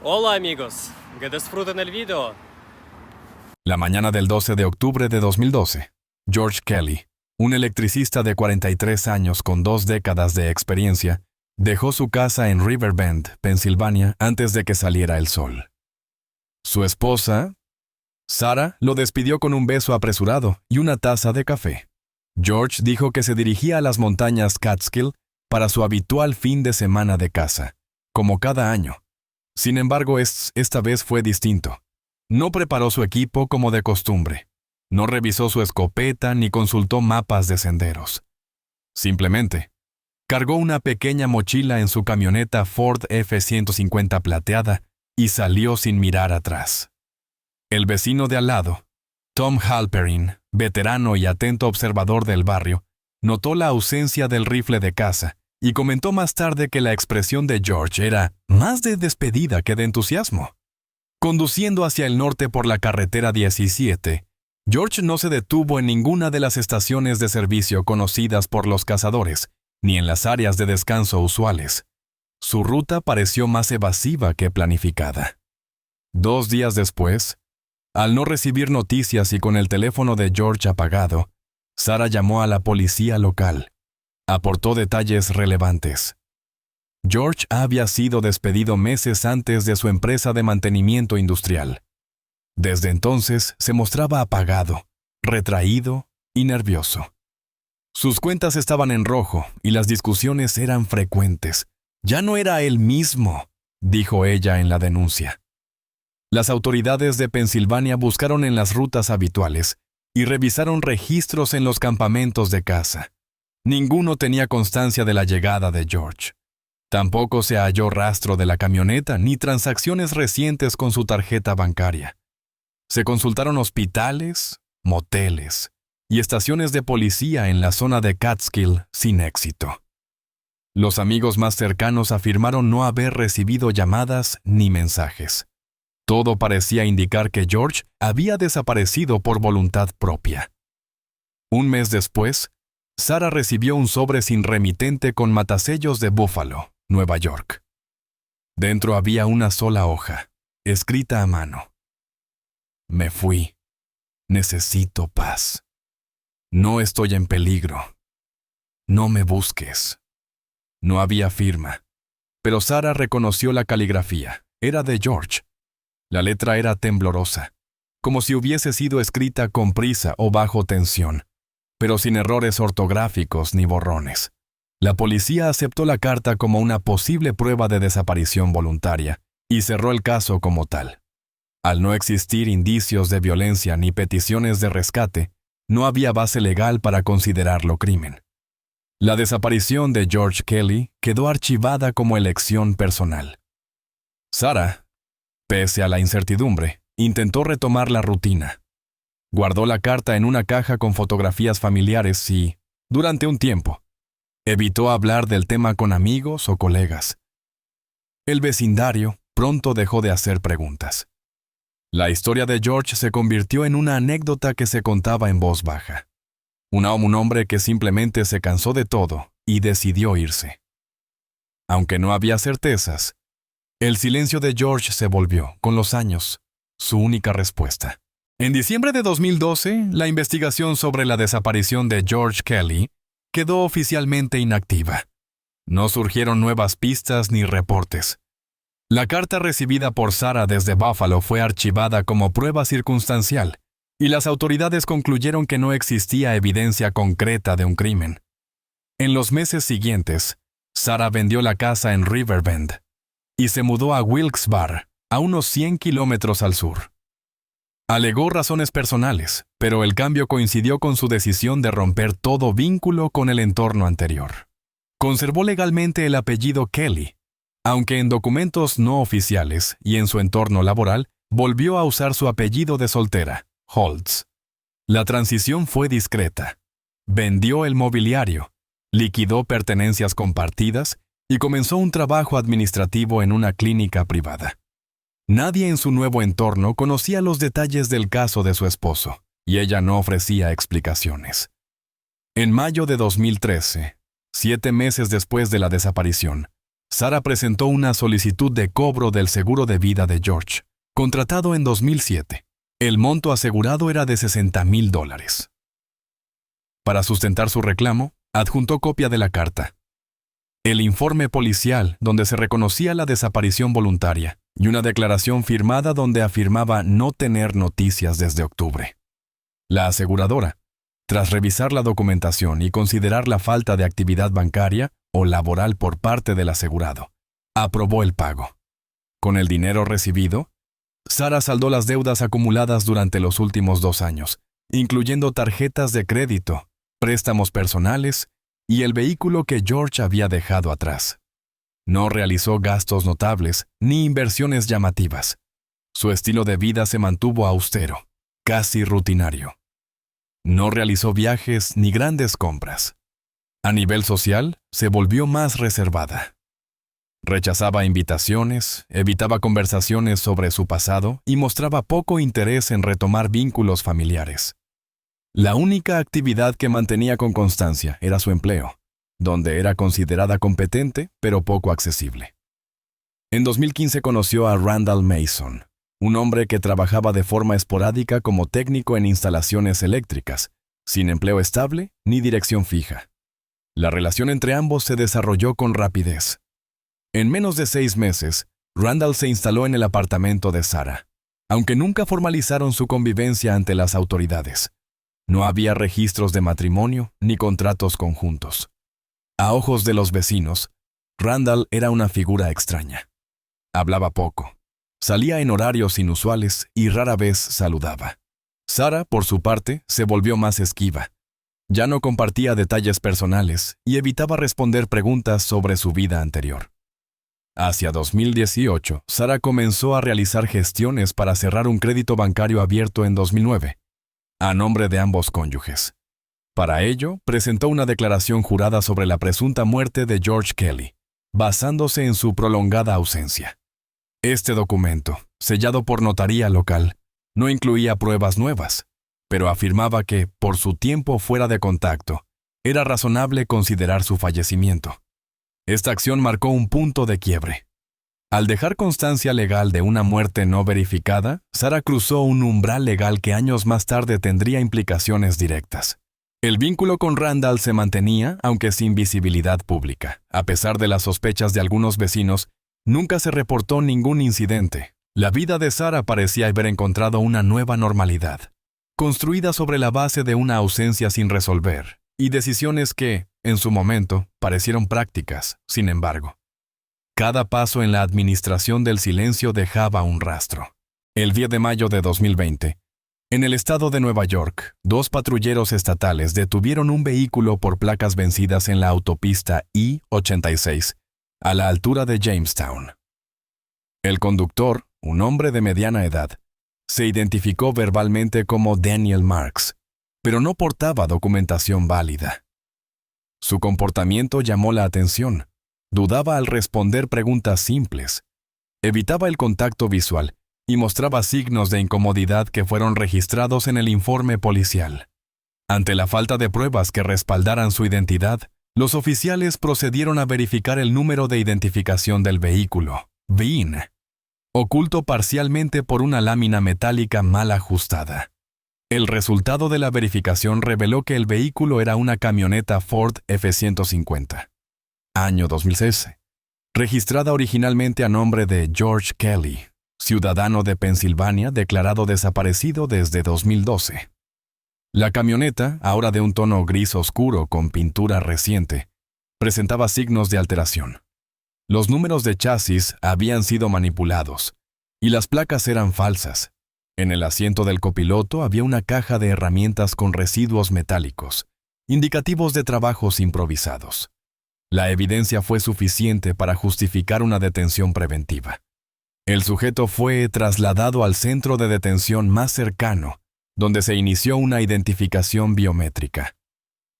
Hola amigos, que disfruten el video. La mañana del 12 de octubre de 2012, George Kelly, un electricista de 43 años con 2 décadas de experiencia, dejó su casa en Riverbend, Pensilvania, antes de que saliera el sol. Su esposa, Sarah, lo despidió con un beso apresurado y una taza de café. George dijo que se dirigía a las montañas Catskill para su habitual fin de semana de caza, como cada año. Sin embargo, esta vez fue distinto. No preparó su equipo como de costumbre. No revisó su escopeta ni consultó mapas de senderos. Simplemente, cargó una pequeña mochila en su camioneta Ford F-150 plateada y salió sin mirar atrás. El vecino de al lado, Tom Halperin, veterano y atento observador del barrio, notó la ausencia del rifle de caza y comentó más tarde que la expresión de George era más de despedida que de entusiasmo. Conduciendo hacia el norte por la carretera 17, George no se detuvo en ninguna de las estaciones de servicio conocidas por los cazadores, ni en las áreas de descanso usuales. Su ruta pareció más evasiva que planificada. 2 días después, al no recibir noticias y con el teléfono de George apagado, Sarah llamó a la policía local. Aportó detalles relevantes. George había sido despedido meses antes de su empresa de mantenimiento industrial. Desde entonces se mostraba apagado, retraído y nervioso. Sus cuentas estaban en rojo y las discusiones eran frecuentes. «Ya no era él mismo», dijo ella en la denuncia. Las autoridades de Pensilvania buscaron en las rutas habituales y revisaron registros en los campamentos de caza. Ninguno tenía constancia de la llegada de George. Tampoco se halló rastro de la camioneta ni transacciones recientes con su tarjeta bancaria. Se consultaron hospitales, moteles y estaciones de policía en la zona de Catskill sin éxito. Los amigos más cercanos afirmaron no haber recibido llamadas ni mensajes. Todo parecía indicar que George había desaparecido por voluntad propia. Un mes después, Sarah recibió un sobre sin remitente con matasellos de Buffalo, Nueva York. Dentro había una sola hoja, escrita a mano. «Me fui. Necesito paz. No estoy en peligro. No me busques». No había firma, pero Sarah reconoció la caligrafía. Era de George. La letra era temblorosa, como si hubiese sido escrita con prisa o bajo tensión, pero sin errores ortográficos ni borrones. La policía aceptó la carta como una posible prueba de desaparición voluntaria y cerró el caso como tal. Al no existir indicios de violencia ni peticiones de rescate, no había base legal para considerarlo crimen. La desaparición de George Kelly quedó archivada como elección personal. Sarah, pese a la incertidumbre, intentó retomar la rutina. Guardó la carta en una caja con fotografías familiares y, durante un tiempo, evitó hablar del tema con amigos o colegas. El vecindario pronto dejó de hacer preguntas. La historia de George se convirtió en una anécdota que se contaba en voz baja. Un hombre que simplemente se cansó de todo y decidió irse. Aunque no había certezas, el silencio de George se volvió, con los años, su única respuesta. En diciembre de 2012, la investigación sobre la desaparición de George Kelly quedó oficialmente inactiva. No surgieron nuevas pistas ni reportes. La carta recibida por Sarah desde Buffalo fue archivada como prueba circunstancial, y las autoridades concluyeron que no existía evidencia concreta de un crimen. En los meses siguientes, Sarah vendió la casa en Riverbend y se mudó a Wilkes-Barre, a unos 100 kilómetros al sur. Alegó razones personales, pero el cambio coincidió con su decisión de romper todo vínculo con el entorno anterior. Conservó legalmente el apellido Kelly, aunque en documentos no oficiales y en su entorno laboral volvió a usar su apellido de soltera, Holtz. La transición fue discreta. Vendió el mobiliario, liquidó pertenencias compartidas y comenzó un trabajo administrativo en una clínica privada. Nadie en su nuevo entorno conocía los detalles del caso de su esposo, y ella no ofrecía explicaciones. En mayo de 2013, 7 meses después de la desaparición, Sara presentó una solicitud de cobro del seguro de vida de George, contratado en 2007. El monto asegurado era de $60,000. Para sustentar su reclamo, adjuntó copia de la carta, el informe policial donde se reconocía la desaparición voluntaria y una declaración firmada donde afirmaba no tener noticias desde octubre. La aseguradora, tras revisar la documentación y considerar la falta de actividad bancaria o laboral por parte del asegurado, aprobó el pago. Con el dinero recibido, Sara saldó las deudas acumuladas durante los últimos 2 años, incluyendo tarjetas de crédito, préstamos personales y el vehículo que George había dejado atrás. No realizó gastos notables ni inversiones llamativas. Su estilo de vida se mantuvo austero, casi rutinario. No realizó viajes ni grandes compras. A nivel social, se volvió más reservada. Rechazaba invitaciones, evitaba conversaciones sobre su pasado y mostraba poco interés en retomar vínculos familiares. La única actividad que mantenía con constancia era su empleo, donde era considerada competente pero poco accesible. En 2015 conoció a Randall Mason, un hombre que trabajaba de forma esporádica como técnico en instalaciones eléctricas, sin empleo estable ni dirección fija. La relación entre ambos se desarrolló con rapidez. En menos de 6 meses, Randall se instaló en el apartamento de Sara, aunque nunca formalizaron su convivencia ante las autoridades. No había registros de matrimonio ni contratos conjuntos. A ojos de los vecinos, Randall era una figura extraña. Hablaba poco, salía en horarios inusuales y rara vez saludaba. Sara, por su parte, se volvió más esquiva. Ya no compartía detalles personales y evitaba responder preguntas sobre su vida anterior. Hacia 2018, Sara comenzó a realizar gestiones para cerrar un crédito bancario abierto en 2009, a nombre de ambos cónyuges. Para ello, presentó una declaración jurada sobre la presunta muerte de George Kelly, basándose en su prolongada ausencia. Este documento, sellado por notaría local, no incluía pruebas nuevas, pero afirmaba que, por su tiempo fuera de contacto, era razonable considerar su fallecimiento. Esta acción marcó un punto de quiebre. Al dejar constancia legal de una muerte no verificada, Sara cruzó un umbral legal que años más tarde tendría implicaciones directas. El vínculo con Randall se mantenía, aunque sin visibilidad pública. A pesar de las sospechas de algunos vecinos, nunca se reportó ningún incidente. La vida de Sara parecía haber encontrado una nueva normalidad, construida sobre la base de una ausencia sin resolver, y decisiones que, en su momento, parecieron prácticas, sin embargo. Cada paso en la administración del silencio dejaba un rastro. El 10 de mayo de 2020, en el estado de Nueva York, 2 patrulleros estatales detuvieron un vehículo por placas vencidas en la autopista I-86, a la altura de Jamestown. El conductor, un hombre de mediana edad, se identificó verbalmente como Daniel Marks, pero no portaba documentación válida. Su comportamiento llamó la atención. Dudaba al responder preguntas simples, evitaba el contacto visual y mostraba signos de incomodidad que fueron registrados en el informe policial. Ante la falta de pruebas que respaldaran su identidad, los oficiales procedieron a verificar el número de identificación del vehículo, VIN, oculto parcialmente por una lámina metálica mal ajustada. El resultado de la verificación reveló que el vehículo era una camioneta Ford F-150, año 2006, registrada originalmente a nombre de George Kelly, ciudadano de Pensilvania declarado desaparecido desde 2012. La camioneta, ahora de un tono gris oscuro con pintura reciente, presentaba signos de alteración. Los números de chasis habían sido manipulados y las placas eran falsas. En el asiento del copiloto había una caja de herramientas con residuos metálicos, indicativos de trabajos improvisados. La evidencia fue suficiente para justificar una detención preventiva. El sujeto fue trasladado al centro de detención más cercano, donde se inició una identificación biométrica.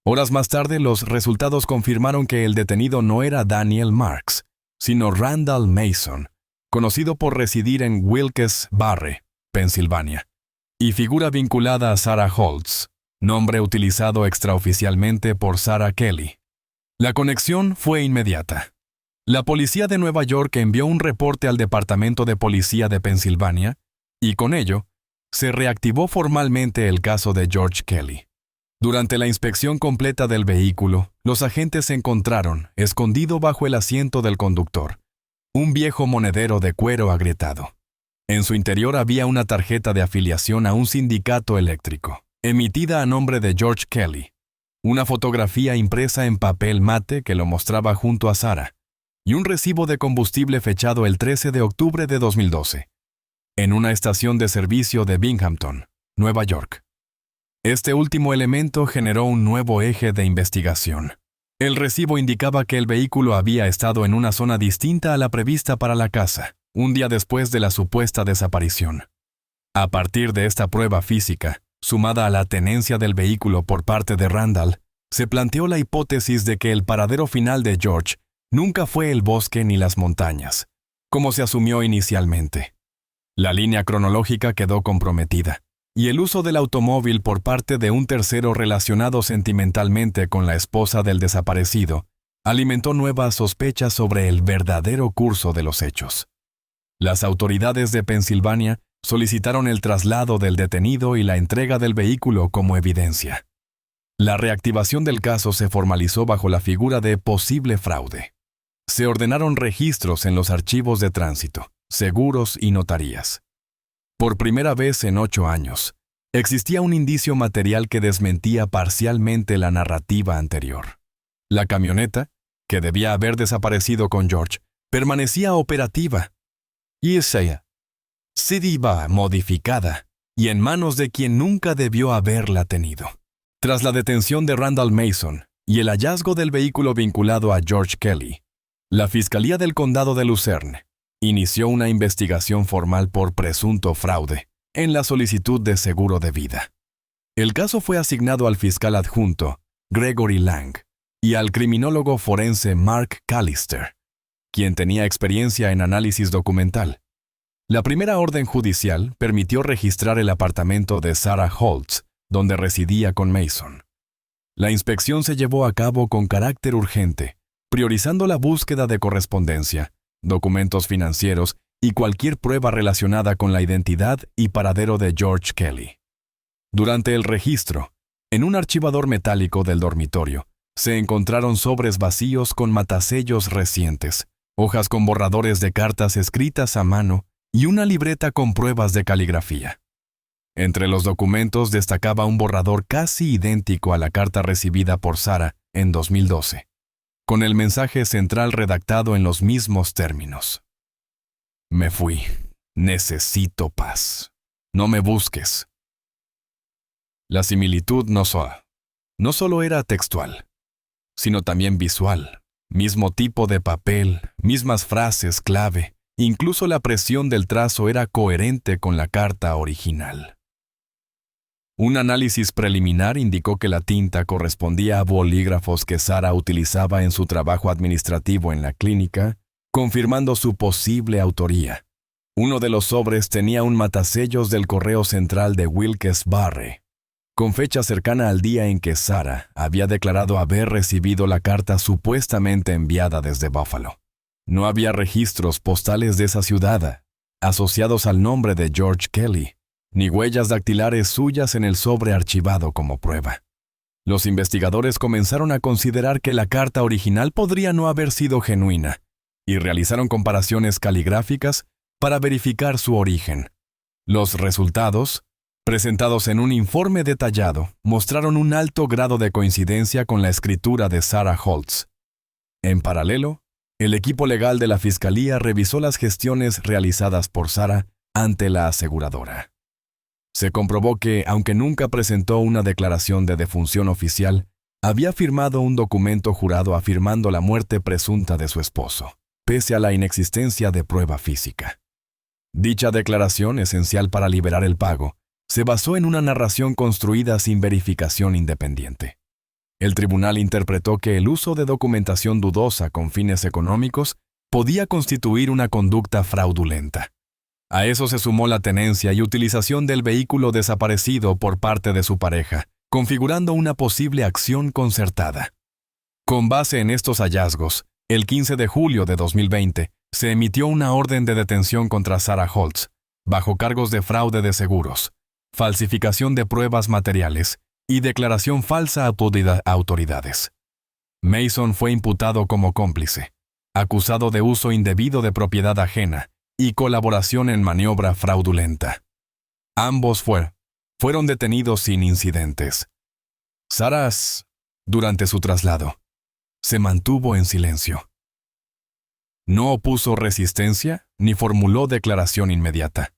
Horas más tarde, los resultados confirmaron que el detenido no era Daniel Marks, sino Randall Mason, conocido por residir en Wilkes-Barre, Pensilvania, y figura vinculada a Sarah Holtz, nombre utilizado extraoficialmente por Sara Kelly. La conexión fue inmediata. La policía de Nueva York envió un reporte al Departamento de Policía de Pensilvania y con ello se reactivó formalmente el caso de George Kelly. Durante la inspección completa del vehículo, los agentes encontraron, escondido bajo el asiento del conductor, un viejo monedero de cuero agrietado. En su interior había una tarjeta de afiliación a un sindicato eléctrico, emitida a nombre de George Kelly, una fotografía impresa en papel mate que lo mostraba junto a Sarah, y un recibo de combustible fechado el 13 de octubre de 2012, en una estación de servicio de Binghamton, Nueva York. Este último elemento generó un nuevo eje de investigación. El recibo indicaba que el vehículo había estado en una zona distinta a la prevista para la caza, un día después de la supuesta desaparición. A partir de esta prueba física, sumada a la tenencia del vehículo por parte de Randall, se planteó la hipótesis de que el paradero final de George nunca fue el bosque ni las montañas, como se asumió inicialmente. La línea cronológica quedó comprometida, y el uso del automóvil por parte de un tercero relacionado sentimentalmente con la esposa del desaparecido alimentó nuevas sospechas sobre el verdadero curso de los hechos. Las autoridades de Pensilvania solicitaron el traslado del detenido y la entrega del vehículo como evidencia. La reactivación del caso se formalizó bajo la figura de posible fraude. Se ordenaron registros en los archivos de tránsito, seguros y notarías. Por primera vez en 8 años, existía un indicio material que desmentía parcialmente la narrativa anterior. La camioneta, que debía haber desaparecido con George, permanecía operativa. Y esa se iba modificada y en manos de quien nunca debió haberla tenido. Tras la detención de Randall Mason y el hallazgo del vehículo vinculado a George Kelly, la Fiscalía del Condado de Luzerne inició una investigación formal por presunto fraude en la solicitud de seguro de vida. El caso fue asignado al fiscal adjunto Gregory Lang y al criminólogo forense Mark Callister, quien tenía experiencia en análisis documental. La primera orden judicial permitió registrar el apartamento de Sarah Holtz, donde residía con Mason. La inspección se llevó a cabo con carácter urgente, priorizando la búsqueda de correspondencia, documentos financieros y cualquier prueba relacionada con la identidad y paradero de George Kelly. Durante el registro, en un archivador metálico del dormitorio, se encontraron sobres vacíos con matasellos recientes, hojas con borradores de cartas escritas a mano y una libreta con pruebas de caligrafía. Entre los documentos destacaba un borrador casi idéntico a la carta recibida por Sarah en 2012, con el mensaje central redactado en los mismos términos. Me fui. Necesito paz. No me busques. La similitud no solo era textual, sino también visual. Mismo tipo de papel, mismas frases clave, incluso la presión del trazo era coherente con la carta original. Un análisis preliminar indicó que la tinta correspondía a bolígrafos que Sarah utilizaba en su trabajo administrativo en la clínica, confirmando su posible autoría. Uno de los sobres tenía un matasellos del correo central de Wilkes-Barre, con fecha cercana al día en que Sarah había declarado haber recibido la carta supuestamente enviada desde Buffalo. No había registros postales de esa ciudad asociados al nombre de George Kelly, ni huellas dactilares suyas en el sobre archivado como prueba. Los investigadores comenzaron a considerar que la carta original podría no haber sido genuina, y realizaron comparaciones caligráficas para verificar su origen. Los resultados, presentados en un informe detallado, mostraron un alto grado de coincidencia con la escritura de Sarah Holtz. En paralelo, el equipo legal de la Fiscalía revisó las gestiones realizadas por Sarah ante la aseguradora. Se comprobó que, aunque nunca presentó una declaración de defunción oficial, había firmado un documento jurado afirmando la muerte presunta de su esposo, pese a la inexistencia de prueba física. Dicha declaración, esencial para liberar el pago, se basó en una narración construida sin verificación independiente. El tribunal interpretó que el uso de documentación dudosa con fines económicos podía constituir una conducta fraudulenta. A eso se sumó la tenencia y utilización del vehículo desaparecido por parte de su pareja, configurando una posible acción concertada. Con base en estos hallazgos, El 15 de julio de 2020 se emitió una orden de detención contra Sarah Holtz, bajo cargos de fraude de seguros, falsificación de pruebas materiales y declaración falsa a autoridades. Mason fue imputado como cómplice, acusado de uso indebido de propiedad ajena y colaboración en maniobra fraudulenta. Ambos fueron detenidos sin incidentes. Sarah, durante su traslado, se mantuvo en silencio. No opuso resistencia ni formuló declaración inmediata.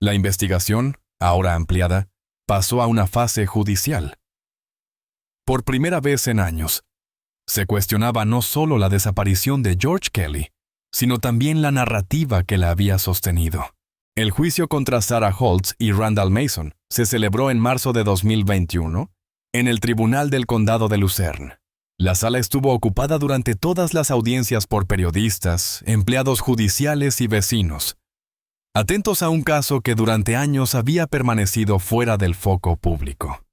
La investigación, ahora ampliada, pasó a una fase judicial. Por primera vez en años, se cuestionaba no solo la desaparición de George Kelly, sino también la narrativa que la había sostenido. El juicio contra Sarah Holtz y Randall Mason se celebró en marzo de 2021 en el Tribunal del Condado de Luzerne. La sala estuvo ocupada durante todas las audiencias por periodistas, empleados judiciales y vecinos, atentos a un caso que durante años había permanecido fuera del foco público.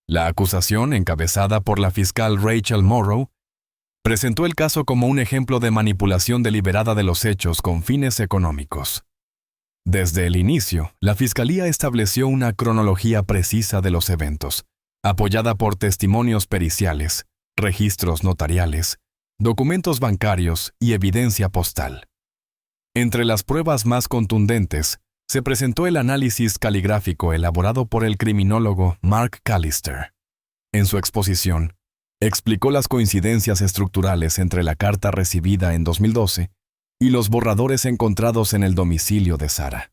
La acusación, encabezada por la fiscal Rachel Morrow, presentó el caso como un ejemplo de manipulación deliberada de los hechos con fines económicos. Desde el inicio, la fiscalía estableció una cronología precisa de los eventos, apoyada por testimonios periciales, registros notariales, documentos bancarios y evidencia postal. Entre las pruebas más contundentes, se presentó el análisis caligráfico elaborado por el criminólogo Mark Callister. En su exposición, explicó las coincidencias estructurales entre la carta recibida en 2012 y los borradores encontrados en el domicilio de Sarah.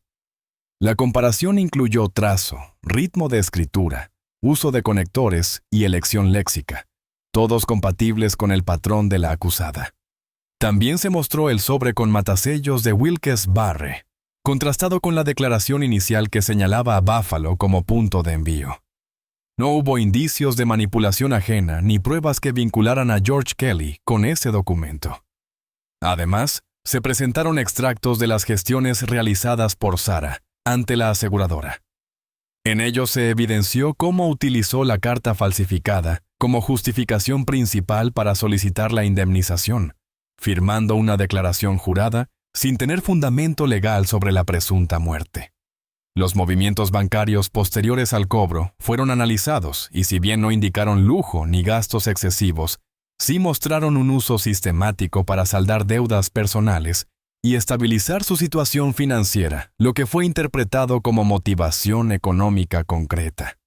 La comparación incluyó trazo, ritmo de escritura, uso de conectores y elección léxica, todos compatibles con el patrón de la acusada. También se mostró el sobre con matasellos de Wilkes Barre, contrastado con la declaración inicial que señalaba a Buffalo como punto de envío. No hubo indicios de manipulación ajena ni pruebas que vincularan a George Kelly con ese documento. Además, se presentaron extractos de las gestiones realizadas por Sarah ante la aseguradora. En ellos se evidenció cómo utilizó la carta falsificada como justificación principal para solicitar la indemnización, firmando una declaración jurada sin tener fundamento legal sobre la presunta muerte. Los movimientos bancarios posteriores al cobro fueron analizados y, si bien no indicaron lujo ni gastos excesivos, sí mostraron un uso sistemático para saldar deudas personales y estabilizar su situación financiera, lo que fue interpretado como motivación económica concreta.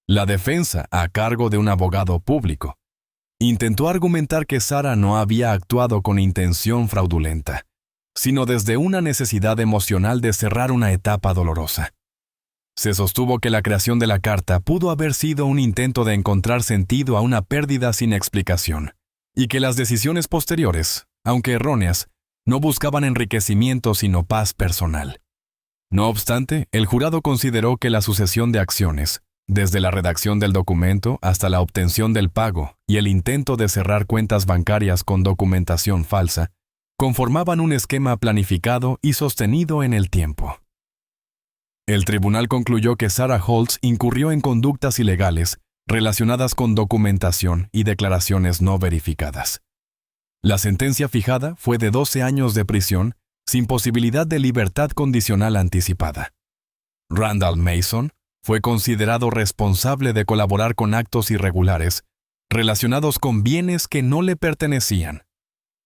La defensa, a cargo de un abogado público, intentó argumentar que Sarah no había actuado con intención fraudulenta, sino desde una necesidad emocional de cerrar una etapa dolorosa. Se sostuvo que la creación de la carta pudo haber sido un intento de encontrar sentido a una pérdida sin explicación, y que las decisiones posteriores, aunque erróneas, no buscaban enriquecimiento sino paz personal. No obstante, el jurado consideró que la sucesión de acciones, desde la redacción del documento hasta la obtención del pago y el intento de cerrar cuentas bancarias con documentación falsa, conformaban un esquema planificado y sostenido en el tiempo. El tribunal concluyó que Sarah Holtz incurrió en conductas ilegales relacionadas con documentación y declaraciones no verificadas. La sentencia fijada fue de 12 años de prisión sin posibilidad de libertad condicional anticipada. Randall Mason fue considerado responsable de colaborar con actos irregulares relacionados con bienes que no le pertenecían,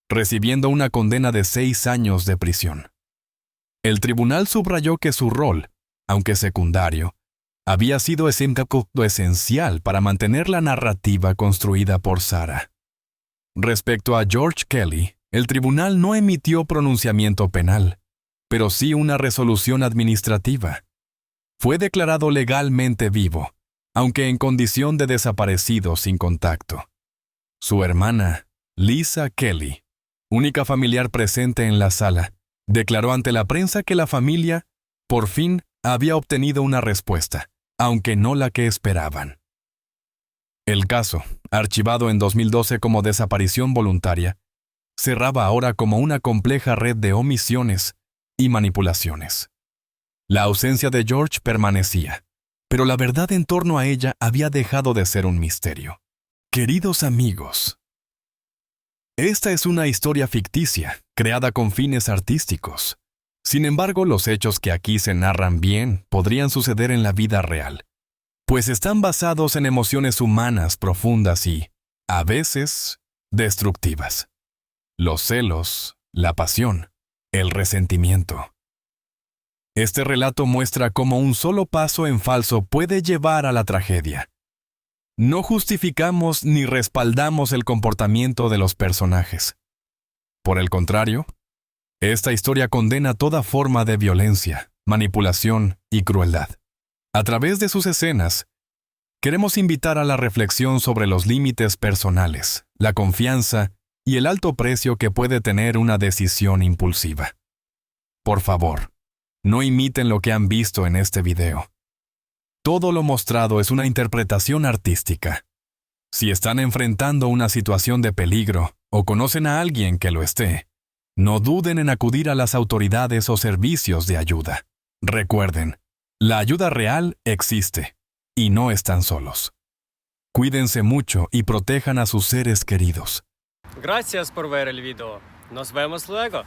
recibiendo una condena de 6 años de prisión. El tribunal subrayó que su rol, aunque secundario, había sido esencial para mantener la narrativa construida por Sarah. Respecto a George Kelly, el tribunal no emitió pronunciamiento penal, pero sí una resolución administrativa. Fue declarado legalmente vivo, aunque en condición de desaparecido sin contacto. Su hermana, Lisa Kelly, única familiar presente en la sala, declaró ante la prensa que la familia, por fin, había obtenido una respuesta, aunque no la que esperaban. El caso, archivado en 2012 como desaparición voluntaria, cerraba ahora como una compleja red de omisiones y manipulaciones. La ausencia de George permanecía, pero la verdad en torno a ella había dejado de ser un misterio. Queridos amigos, Esta es una historia ficticia, creada con fines artísticos. Sin embargo, los hechos que aquí se narran bien podrían suceder en la vida real, pues están basados en emociones humanas profundas y, a veces, destructivas. Los celos, la pasión, el resentimiento. Este relato muestra cómo un solo paso en falso puede llevar a la tragedia. No justificamos ni respaldamos el comportamiento de los personajes. Por el contrario, esta historia condena toda forma de violencia, manipulación y crueldad. A través de sus escenas, queremos invitar a la reflexión sobre los límites personales, la confianza y el alto precio que puede tener una decisión impulsiva. Por favor, no imiten lo que han visto en este video. Todo lo mostrado es una interpretación artística. Si están enfrentando una situación de peligro o conocen a alguien que lo esté, no duden en acudir a las autoridades o servicios de ayuda. Recuerden, la ayuda real existe y no están solos. Cuídense mucho y protejan a sus seres queridos. Gracias por ver el video. Nos vemos luego.